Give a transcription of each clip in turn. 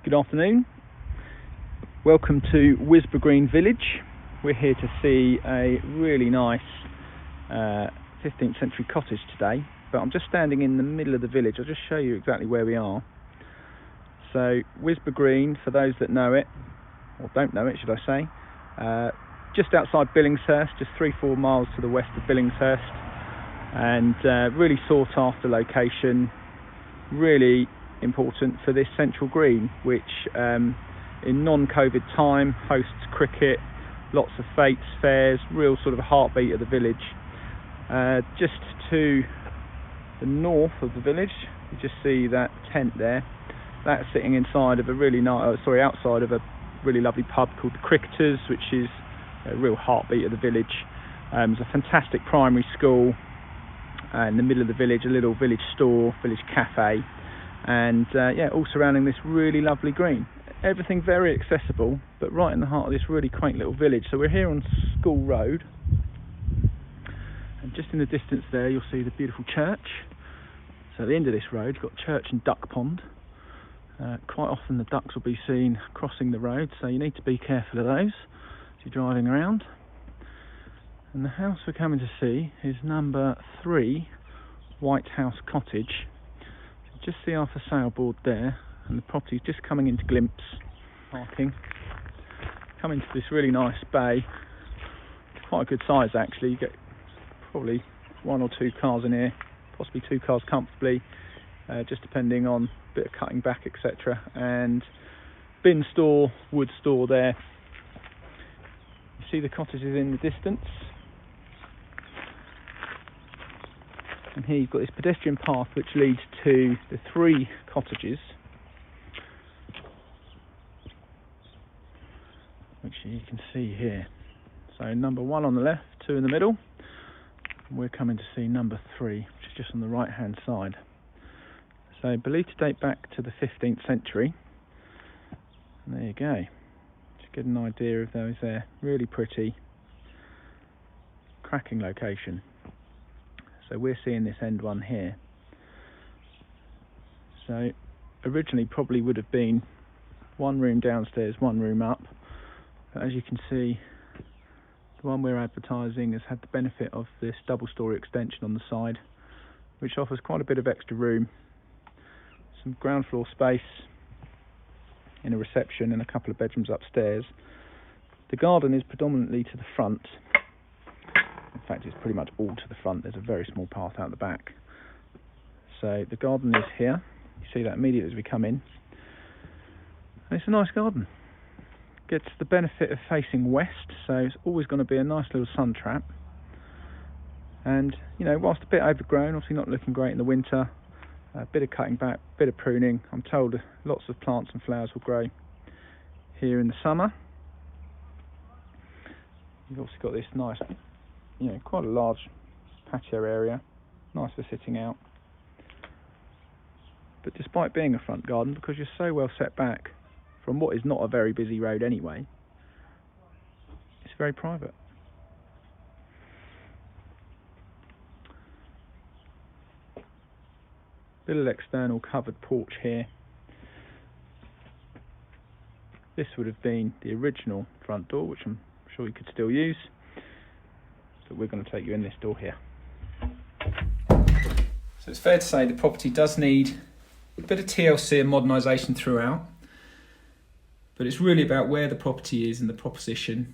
Good afternoon. Welcome to Wisborough Green village. We're here to see a really nice 15th century cottage today, but I'm just standing in the middle of the village. I'll just show you exactly where we are. So Wisborough Green, for those that know it, or don't know it should I say, just outside Billingshurst, just 3-4 miles to the west of Billingshurst, and really sought after location, really important for this central green, which in non-COVID time hosts cricket, lots of fetes, fairs, real sort of a heartbeat of the village. Just to the north of the village, you just see that tent there. That's sitting inside of a really nice, outside of a really lovely pub called the Cricketers, which is a real heartbeat of the village. There's a fantastic primary school in the middle of the village, a little village store, village cafe, and all surrounding this really lovely green. Everything very accessible, but right in the heart of this really quaint little village. So we're here on School Road, and just in the distance there you'll see the beautiful church. So at the end of this road you've got church and duck pond. Quite often the ducks will be seen crossing the road, so you need to be careful of those as you're driving around. And the house we're coming to see is number 3 House Cottage. Just see our for sale board there, and the property's just coming into glimpse. Parking. Come into this really nice bay, quite a good size actually. You get probably 1 or 2 cars in here, possibly 2 cars comfortably, just depending on a bit of cutting back, etc. And bin store, wood store there. You see the cottages in the distance. And here you've got this pedestrian path which leads to the 3 cottages, which you can see here. So number 1 on the left, 2 in the middle, and we're coming to see number 3, which is just on the right hand side. So believed to date back to the 15th century. And there you go. Just get an idea of those there. Really pretty, cracking location. So we're seeing this end one here. So originally probably would have been 1 room downstairs, 1 room up. But as you can see, the one we're advertising has had the benefit of this double-storey extension on the side, which offers quite a bit of extra room. Some ground floor space in a reception and a couple of bedrooms upstairs. The garden is predominantly to the front. In fact, it's pretty much all to the front. There's a very small path out the back. So the garden is here. You see that immediately as we come in. And it's a nice garden. Gets the benefit of facing west, so it's always going to be a nice little sun trap. And, you know, whilst a bit overgrown, obviously not looking great in the winter, a bit of cutting back, a bit of pruning. I'm told lots of plants and flowers will grow here in the summer. You've also got this nice, quite a large patio area, nice for sitting out. But despite being a front garden, because you're so well set back from what is not a very busy road anyway, it's very private. Little external covered porch here. This would have been the original front door, which I'm sure you could still use. But we're going to take you in this door here. So it's fair to say the property does need a bit of TLC and modernisation throughout, but it's really about where the property is and the proposition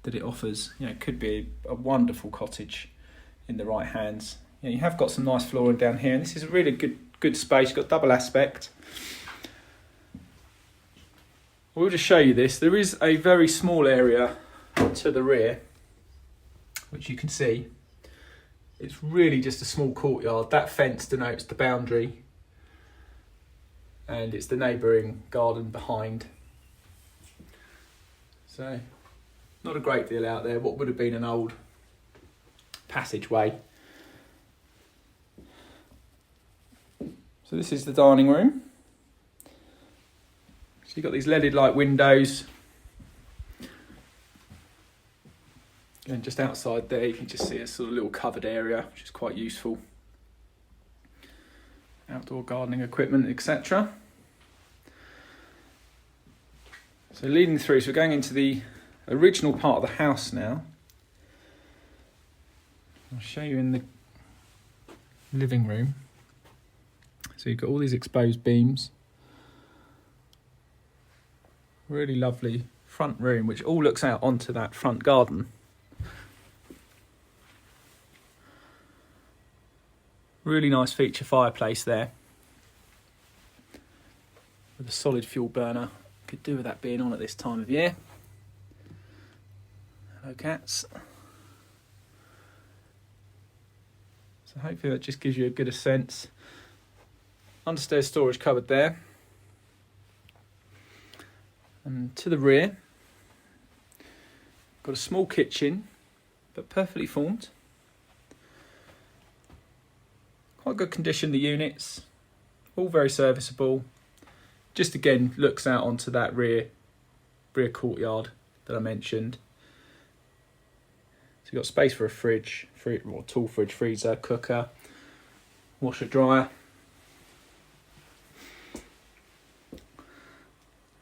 that it offers. It could be a wonderful cottage in the right hands. You have got some nice flooring down here, and this is a really good space. You've got double aspect. We'll just show you this. There is a very small area to the rear, which you can see. It's really just a small courtyard. That fence denotes the boundary, and it's the neighbouring garden behind. So not a great deal out there. What would have been an old passageway. So this is the dining room. So you've got these leaded light windows. And just outside there you can just see a sort of little covered area, which is quite useful. Outdoor gardening equipment, etc. So leading through, so we're going into the original part of the house now. I'll show you in the living room. So you've got all these exposed beams. Really lovely front room, which all looks out onto that front garden. Really nice feature fireplace there. With a solid fuel burner. Could do with that being on at this time of year. Hello cats. So hopefully that just gives you a good sense. Understairs storage cupboard there. And to the rear, got a small kitchen, but perfectly formed. Quite good condition, the units. All very serviceable. Just again looks out onto that rear courtyard that I mentioned. So you've got space for a fridge, or tall fridge, freezer, cooker, washer, dryer.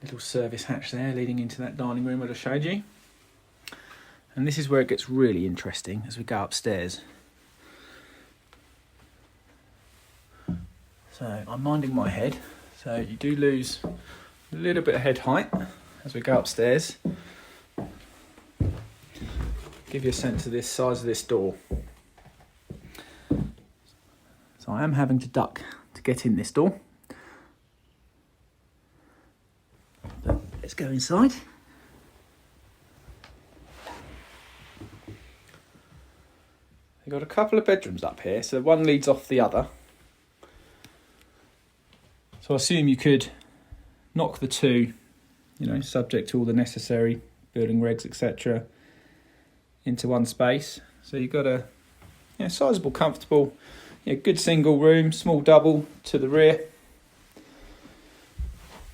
Little service hatch there leading into that dining room that I showed you. And this is where it gets really interesting as we go upstairs. So I'm minding my head. So you do lose a little bit of head height as we go upstairs. Give you a sense of this size of this door. So I am having to duck to get in this door. But let's go inside. We've got a couple of bedrooms up here, so one leads off the other. So I assume you could knock the two, subject to all the necessary building regs, etc., into one space. So you've got a sizable, comfortable, good single room, small double to the rear.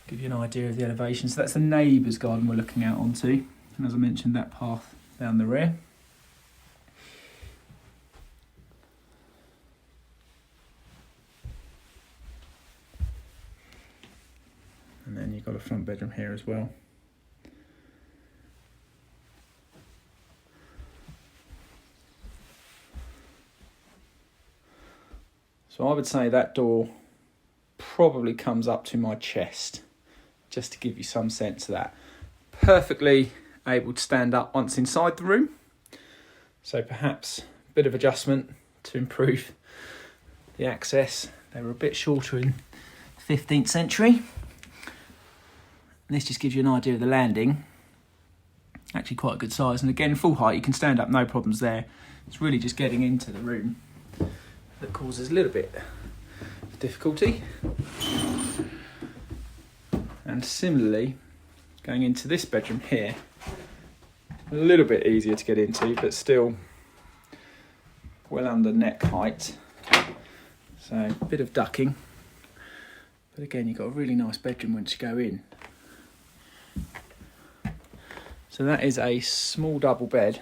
Give you an idea of the elevation. So that's the neighbour's garden we're looking out onto. And as I mentioned, that path down the rear. And then you've got a front bedroom here as well. So I would say that door probably comes up to my chest, just to give you some sense of that. Perfectly able to stand up once inside the room. So perhaps a bit of adjustment to improve the access. They were a bit shorter in the 15th century. And this just gives you an idea of the landing. Actually quite a good size. And again, full height, you can stand up, no problems there. It's really just getting into the room that causes a little bit of difficulty. And similarly, going into this bedroom here, a little bit easier to get into, but still well under neck height. So a bit of ducking. But again, you've got a really nice bedroom once you go in. So that is a small double bed.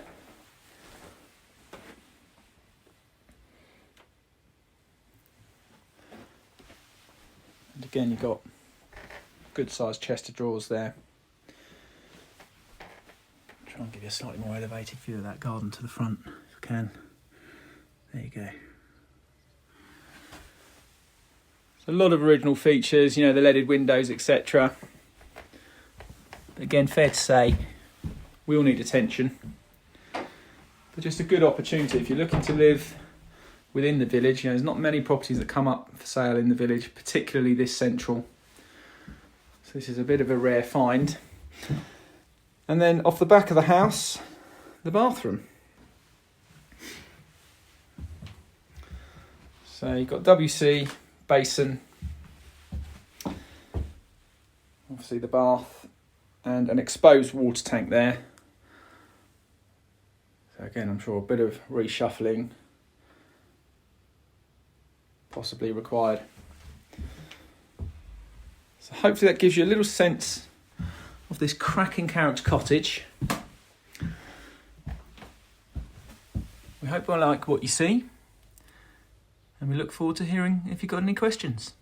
And again, you've got good sized chest of drawers there. Try and give you a slightly more elevated view of that garden to the front, if I can. There you go. So a lot of original features, the leaded windows, etc. But again, fair to say, we all need attention. But just a good opportunity if you're looking to live within the village. There's not many properties that come up for sale in the village, particularly this central. So this is a bit of a rare find. And then off the back of the house, the bathroom. So you've got WC, basin, obviously the bath, and an exposed water tank there. So again, I'm sure a bit of reshuffling possibly required. So hopefully that gives you a little sense of this cracking character cottage. We hope you like what you see, and we look forward to hearing if you've got any questions.